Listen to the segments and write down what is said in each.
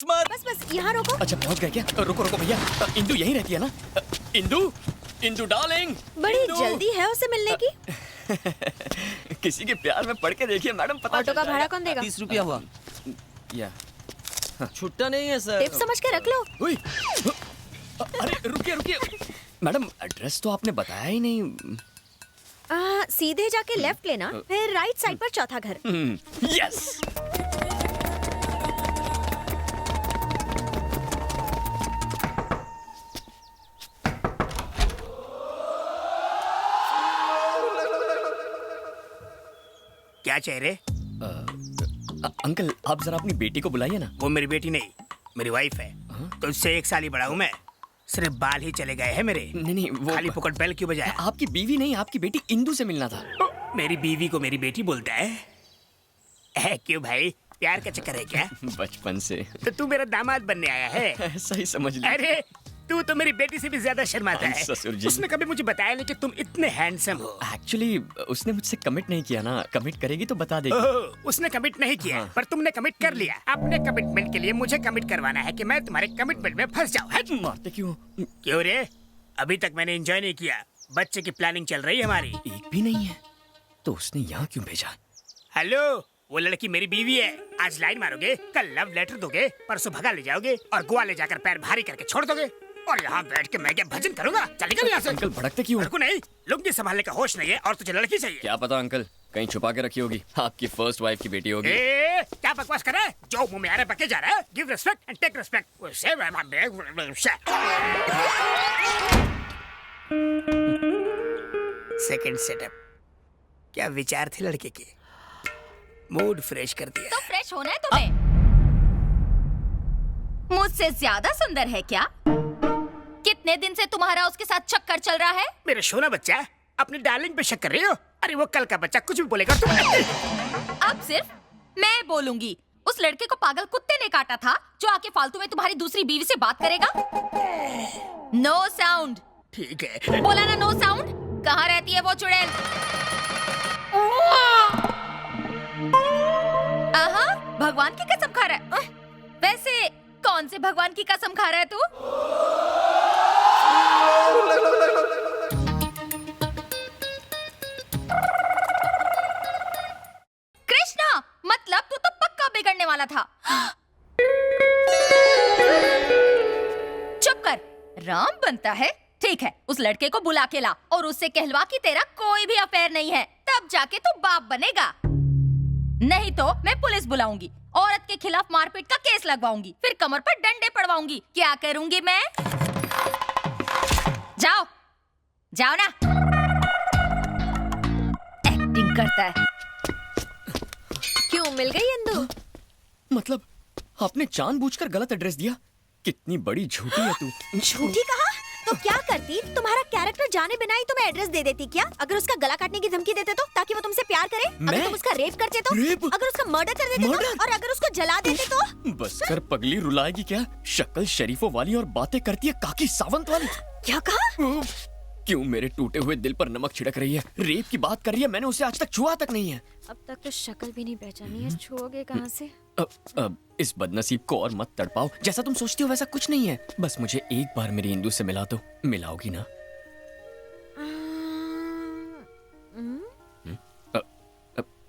बस बस यहाँ रोको। अच्छा पहुंच गए क्या? रुको रुको भैया, इंदु यहीं रहती है ना? इंदु, इंदु डार्लिंग। बड़ी जल्दी है उसे मिलने की। किसी के प्यार में पड़ के देखिए मैडम, पता ऑटो का भाड़ा कौन देगा? 30 रुपया हुआ। या छुट्टा नहीं है सर। टिप समझ के रख लो। उई, अरे रुकिए रुकिए मैडम, एड्रेस तो आपने बताया ही नहीं। सीधे जाके लेफ्ट लेना, फिर राइट साइड पर चौथा घर। यस। क्या चेहरे? अंकल आप जरा अपनी बेटी को बुलाइए ना। वो मेरी बेटी नहीं, मेरी वाइफ है। तो उससे 1 साल ही बड़ा हूँ मैं। सिर्फ बाल ही चले गए हैं मेरे। नहीं वो खाली फुकट बेल क्यों बजाया? आपकी बीवी नहीं, आपकी बेटी इंदु से मिलना था। मेरी बीवी को मेरी बेटी बोलता है? क्यों भाई, प्यार का चक्कर है क्या? बचपन से। तो तू मेरा दामाद बनने आया है? ऐसा ही समझ लीजिए। अरे तू तो मेरी बेटी से भी ज्यादा शर्माता है। ससुर जी। उसने कभी मुझे बताया नहीं कि तुम इतने हैंडसम हो। एक्चुअली उसने मुझसे कमिट नहीं किया ना, कमिट करेगी तो बता देगी। ओह, उसने कमिट नहीं किया। हाँ। पर तुमने कमिट कर लिया। अपने कमिटमेंट के लिए मुझे कमिट करवाना है कि मैं तुम्हारे कमिटमेंट में फंस जाऊँ। मारते क्यों? क्यों रे? अभी तक मैंने एंजॉय नहीं किया। बच्चे की प्लानिंग चल रही है हमारी। एक भी नहीं है तो उसने यहाँ क्यों भेजा? हेलो, वो लड़की मेरी बीवी है। आज लाइन मारोगे, कल लव लेटर दोगे, परसों भगा ले जाओगे और गोवा ले जाकर पैर भारी करके छोड़ दोगे। और यहाँ बैठ के मैं क्या भजन करूँगा? चल निकल यहाँ से। अंकल भड़कते क्यों? मेरे को नहीं, लुंगी संभालने का होश नहीं है और तुझे लड़की चाहिए। क्या पता अंकल, कहीं छुपा के रखी होगी। आपकी फर्स्ट वाइफ की बेटी होगी। क्या बकवास कर रहा है? जो मुंह में आ रहा है बके जा रहा है। Give respect and take respect. Second setup. क्या विचार थे लड़के के? मूड फ्रेश कर दिया। तो फ्रेश होना है तुम्हें? मुझसे ज्यादा सुंदर है क्या? कितने दिन से तुम्हारा उसके साथ चक्कर चल रहा है? मेरा सोना बच्चा, अपनी डार्लिंग पे शक कर रही हो? अरे वो कल का बच्चा कुछ भी बोलेगा तुम। अब सिर्फ मैं बोलूंगी। उस लड़के को पागल कुत्ते ने काटा था जो आके फालतू में तुम्हारी दूसरी बीवी से बात करेगा। No sound. ठीक है। बोला ना नो साउंड। कहाँ रहती है वो चुड़ैल? आहा, भगवान की कसम खा रहा है। वैसे कौन से भगवान की कसम खा रहा है तू? कृष्णा, मतलब तू तो पक्का बिगड़ने वाला था। चुप कर। राम बनता है? ठीक है, उस लड़के को बुला के ला और उससे कहलवा कि तेरा कोई भी अफेयर नहीं है, तब जाके तू बाप बनेगा। नहीं तो मैं पुलिस बुलाऊंगी, औरत के खिलाफ मारपीट का केस लगवाऊंगी, फिर कमर पर डंडे पड़वाऊंगी। क्या करूंगी मैं? जाओ जाओ ना। एक्टिंग करता है। क्यों मिल गई इंदु? मतलब आपने जानबूझकर गलत एड्रेस दिया? कितनी बड़ी झूठी है तू। झूठी कहा? तो क्या करती? तुम्हारा कैरेक्टर जाने बिना ही तुम्हें एड्रेस दे देती क्या? अगर उसका गला काटने की धमकी देते तो, ताकि वो तुमसे प्यार करे? अगर तुम उसका रेप करते तो? रेप? अगर उसका मर्डर कर देते तो? और अगर उसको जला देते तो? बस कर पगली, रुलाएगी क्या? शक्ल शरीफों वाली और बातें करती है काकी सावंत वाली। क्या कहा? क्यों मेरे टूटे हुए दिल पर नमक छिड़क रही है? रेप की बात कर रही है, मैंने उसे आज तक छुआ तक नहीं है। अब तक तो शक्ल भी नहीं पहचानी है, छुओगे कहाँ से? अब इस बदनसीब को और मत तड़पाओ। जैसा तुम सोचती हो वैसा कुछ नहीं है। बस मुझे एक बार मेरी इंदु से मिला दो। मिलाओगी ना?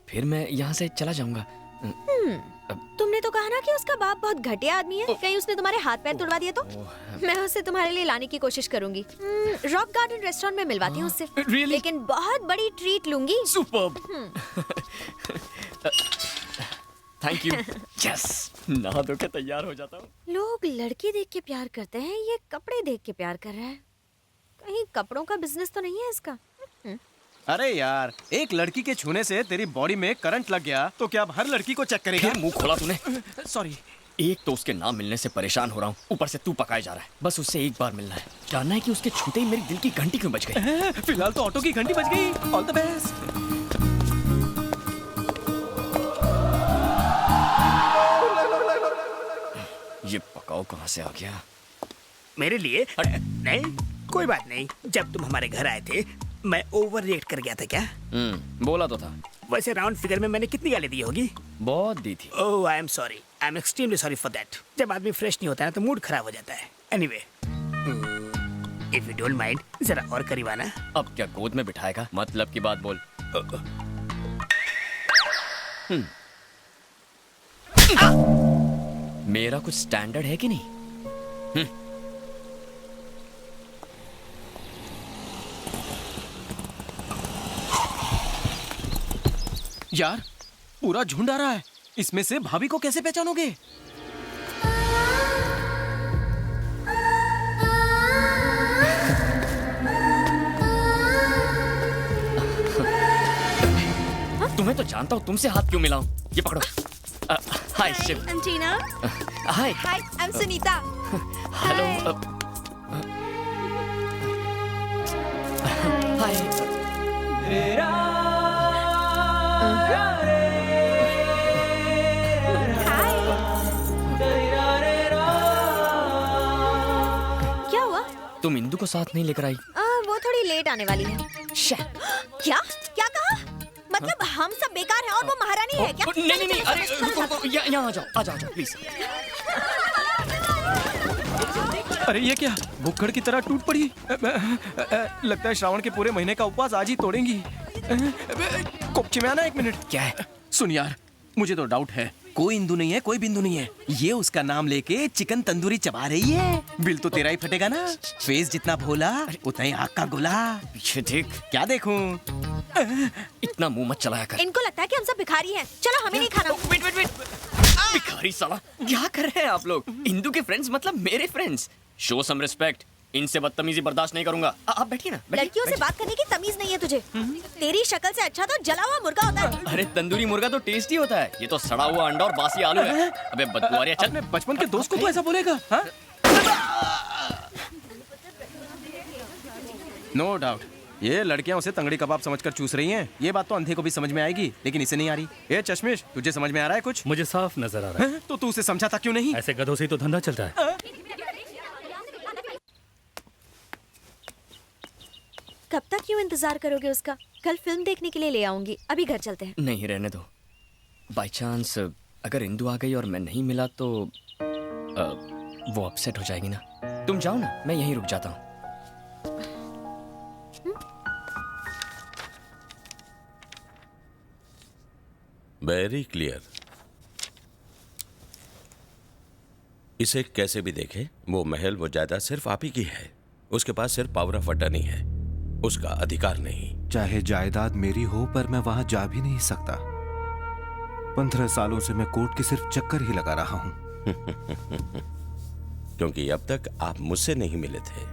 फिर मैं यहाँ से चला जाऊंगा। तुमने तो कहा ना कि उसका बाप बहुत घटिया आदमी है। कहीं उसने तुम्हारे हाथ पैर तोड़वा दिए तो? मैं उसे तुम्हारे लिए लाने की कोशिश करूंगी। रॉक गार्डन रेस्टोरेंट में मिलवाती हूँ उससे। Really? लेकिन बहुत बड़ी ट्रीट लूंगी। सुपर्ब। Thank you. यस, नहा धो के तैयार हो जाता हूँ। लोग लड़की देख के प्यार करते हैं, ये कपड़े देख के प्यार कर रहा है। कहीं कपड़ों का बिजनेस तो नहीं है इसका? अरे यार, एक लड़की के छूने से तेरी बॉडी में करंट लग गया तो क्या अब हर लड़की को चेक करेगा? फिर मुंह खोला तूने। सॉरी। एक तो उसके नाम मिलने से परेशान हो रहा हूँ, ऊपर से तू पकाए जा रहा है। बस उससे एक बार मिलना है, जानना है कि उसके छूते ही मेरे दिल की घंटी क्यों बज गई। फिलहाल तो ऑटो की घंटी बज गई। All the best. ये पकाओ कहाँ से आ गया? मेरे लिए? नहीं, कोई बात नहीं। जब तुम हमारे घर आए थे मैं ओवर रिएक्ट कर गया था क्या? बोला तो था। वैसे राउंड फिगर में मैंने कितनी गाली दी होगी? बहुत दी थी। Oh I am sorry, I am extremely sorry for that. जब आदमी फ्रेश नहीं होता है तो मूड खराब हो जाता है। Anyway, if you don't mind, जरा और करीब आना। अब क्या गोद में बिठाएगा? मतलब की बात बोल। मेरा कुछ स्टैंडर्ड है कि नहीं? यार पूरा झुंड आ रहा है, इसमें से भाभी को कैसे पहचानोगे? तुम्हें तो जानता हूँ, तुमसे हाथ क्यों मिलाऊं? ये पकड़ो। Hi Shiv. Antenna. Hi. Hi, I am Sunita. Hello. Hi. क्या हुआ? तुम इंदु को साथ नहीं लेकर आई? वो थोड़ी लेट आने वाली है। क्या क्या कहा? मतलब हम सब बेकार हैं और वो महारानी है क्या? नहीं नहीं, अरे रुको, यहाँ आ जाओ, आ जाओ प्लीज। अरे ये क्या, भुक्खड़ की तरह टूट पड़ी। लगता है श्रावण के पूरे महीने का उपवास आज ही तोड़ेंगी। कोपची में आना, एक मिनट। क्या है? सुन यार, मुझे तो डाउट है, कोई इंदु नहीं है, कोई बिंदु नहीं है। ये उसका नाम लेके चिकन तंदूरी चबा रही है। बिल तो तेरा ही फटेगा ना। फेस जितना भोला उतना ही आग का गोला। पीछे देख। क्या देखूं? इतना मुंह मत चलाया कर। इनको लगता है कि हम सब भिखारी हैं। चलो हमें नहीं खाना। वेट वेट वेट, भिखारी साला, क्या कर रहे हैं आप लोग? इंदु के फ्रेंड्स मतलब मेरे फ्रेंड्स। Show some respect. इनसे बदतमीजी बर्दाश्त नहीं करूंगा। आप बैठिए ना। लड़कियों से बात करने की तमीज नहीं है तुझे। तेरी शक्ल से अच्छा तो जला हुआ मुर्गा होता है। अरे तंदूरी मुर्गा तो टेस्टी होता है, ये तो सड़ा हुआ अंडा और बासी आलू है। अबे बदबुआरिया, चल। अपने बचपन के दोस्त को तो ऐसा बोलेगा? हाँ? नो डाउट ये लड़कियां उसे तंगड़ी कबाब समझकर चूस रही हैं। ये बात तो अंधे को भी समझ में आएगी, लेकिन इसे नहीं आ रही। ए चश्मिश, तुझे समझ में आ रहा है कुछ? मुझे साफ नजर आ रहा है। तो तू उसे समझाता क्यों नहीं? ऐसे गधों से ही तो धंधा चलता है। कब तक क्यों इंतजार करोगे उसका? कल फिल्म देखने के लिए ले आऊंगी। अभी घर चलते हैं। नहीं, रहने दो। बाय चांस अगर इंदु आ गई और मैं नहीं मिला तो वो अपसेट हो जाएगी ना। तुम जाओ ना, मैं यहीं रुक जाता हूँ। Very clear. इसे कैसे भी देखे, वो महल, वो जायदाद सिर्फ आप ही की है। उसके पास सिर्फ पावर ऑफ अटर्नी है, उसका अधिकार नहीं। चाहे जायदाद मेरी हो, पर मैं वहां जा भी नहीं सकता। 15 सालों से मैं कोर्ट के सिर्फ चक्कर ही लगा रहा हूं। क्योंकि अब तक आप मुझसे नहीं मिले थे।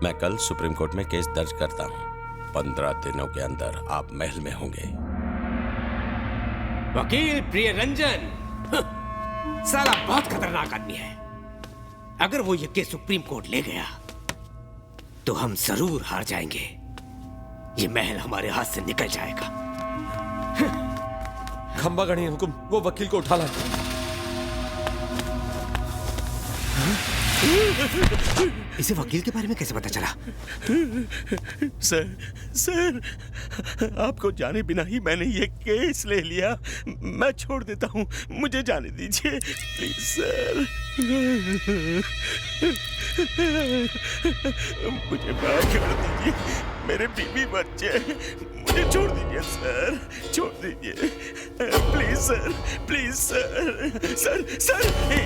मैं कल सुप्रीम कोर्ट में केस दर्ज करता हूं। 15 दिनों के अंदर आप महल में होंगे। वकील प्रिय रंजन, साला बहुत खतरनाक आदमी है। अगर वो ये केस सुप्रीम कोर्ट ले गया तो हम जरूर हार जाएंगे। ये महल हमारे हाथ से निकल जाएगा। खंबा गणी हुकुम, वो वकील को उठा लाए। इसे वकील के बारे में कैसे पता चला? सर, आपको जाने बिना ही मैंने ये केस ले लिया। मैं छोड़ देता हूँ, मुझे जाने दीजिए प्लीज सर। मुझे माफ कर दीजिए, मेरे बीवी बच्चे, मुझे छोड़ दीजिए सर, छोड़ दीजिए please sir, please sir, sir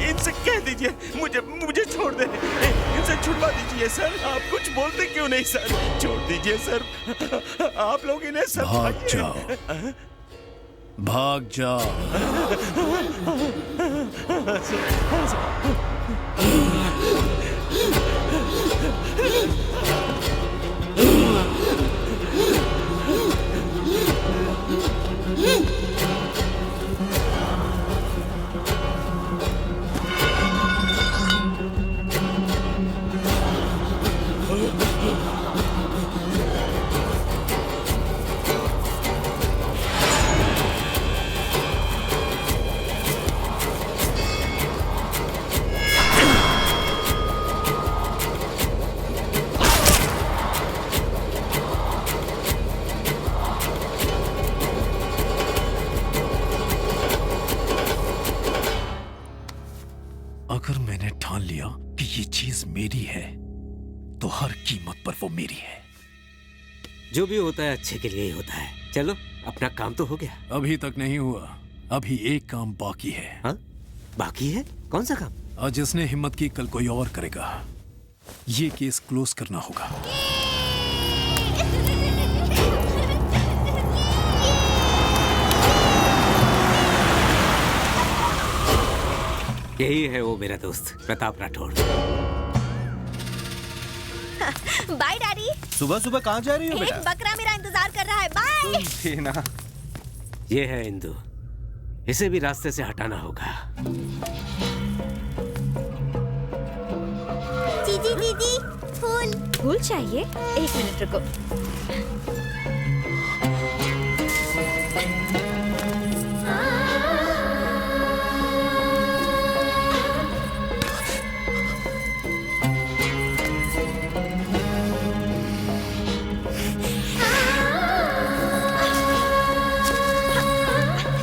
इनसे कह दीजिए मुझे छोड़ दे, इनसे छुड़वा दीजिए सर। आप कुछ बोलते क्यों नहीं सर? छोड़ दीजिए सर, आप लोग इन्हें भाग जाओ, भाग जाओ। मैंने ठान लिया कि ये चीज मेरी है तो हर कीमत पर वो मेरी है। जो भी होता है अच्छे के लिए ही होता है। चलो अपना काम तो हो गया। अभी तक नहीं हुआ, अभी एक काम बाकी है। हाँ? बाकी है? कौन सा काम? आज जिसने हिम्मत की कल कोई और करेगा। ये केस क्लोज करना होगा। यही है वो मेरा दोस्त प्रताप राठौड़। Bye daddy. सुबह सुबह कहाँ जा रही हो एक बेटा? बकरा मेरा इंतजार कर रहा है। बाय। थी ना। ये है इंदु, इसे भी रास्ते से हटाना होगा। दीदी दीदी फूल। फूल चाहिए? एक मिनट रुको।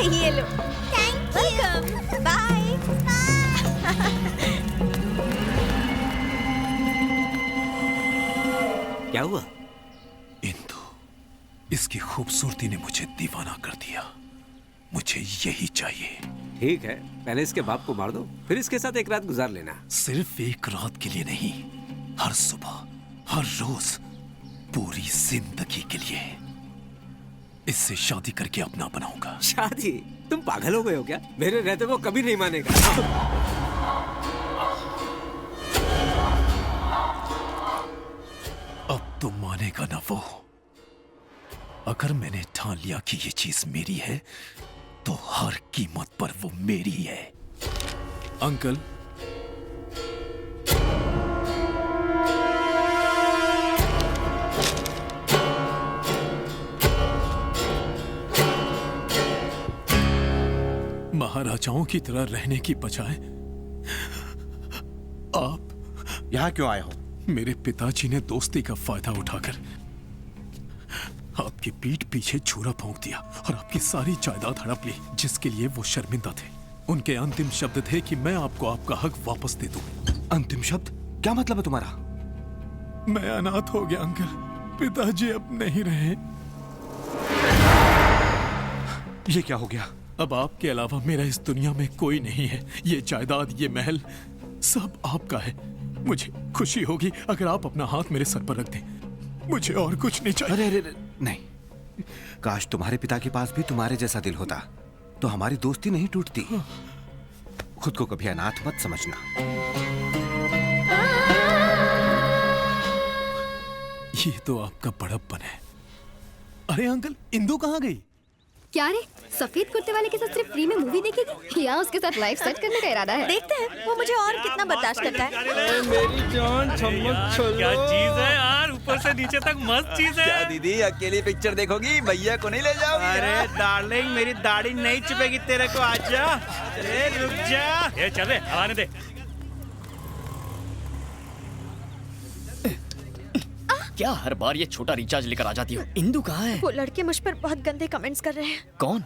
ये लो। Thank you. बाय। क्या हुआ? इंदु, इसकी खूबसूरती ने मुझे दीवाना कर दिया। मुझे यही चाहिए। ठीक है, पहले इसके बाप को मार दो, फिर इसके साथ एक रात गुजार लेना। सिर्फ एक रात के लिए नहीं, हर सुबह, हर रोज, पूरी जिंदगी के लिए। इससे शादी करके अपना बनाऊंगा। शादी? तुम पागल हो गए हो क्या? मेरे रहते वो कभी नहीं मानेगा। अब तो मानेगा ना वो। अगर मैंने ठान लिया कि ये चीज मेरी है तो हर कीमत पर वो मेरी है। अंकल, महाराजाओं की तरह रहने की बजाय आप यहाँ क्यों आए हो? मेरे पिताजी ने दोस्ती का फायदा उठाकर आपकी पीठ पीछे छुरा भोंक दिया और आपकी सारी जायदाद हड़प ली, जिसके लिए वो शर्मिंदा थे। उनके अंतिम शब्द थे कि मैं आपको आपका हक वापस दे दूं। अंतिम शब्द? क्या मतलब है तुम्हारा? मैं अनाथ हो गया अंकल, पिताजी अब नहीं रहे। ये क्या हो गया? अब आपके अलावा मेरा इस दुनिया में कोई नहीं है। ये जायदाद, ये महल सब आपका है। मुझे खुशी होगी अगर आप अपना हाथ मेरे सर पर रख दें। मुझे और कुछ नहीं चाहिए। अरे नहीं, काश तुम्हारे पिता के पास भी तुम्हारे जैसा दिल होता तो हमारी दोस्ती नहीं टूटती। खुद को कभी अनाथ मत समझना। ये तो आपका बड़प्पन है। अरे अंकल, इंदु कहाँ गई? क्या रे, सफेद कुर्ते वाले के साथ सिर्फ फ्री में मूवी देखेगी या उसके साथ लाइफ सेट करने का इरादा है? देखते हैं वो मुझे और कितना बर्दाश्त करता है। मेरी जान चमक चलो। क्या चीज है यार, ऊपर से नीचे तक मस्त चीज है। क्या दीदी अकेली पिक्चर देखोगी? भैया को नहीं ले जाओगी? अरे डार्लिंग, मेरी दाढ़ी नहीं चुपेगी तेरे को। आजा, अरे रुक जा। ये चल रहे, आने दे। क्या हर बार ये छोटा रिचार्ज लेकर आ जाती हो? इंदु कहाँ है? वो लड़के मुझ पर बहुत गंदे कमेंट्स कर रहे हैं। कौन?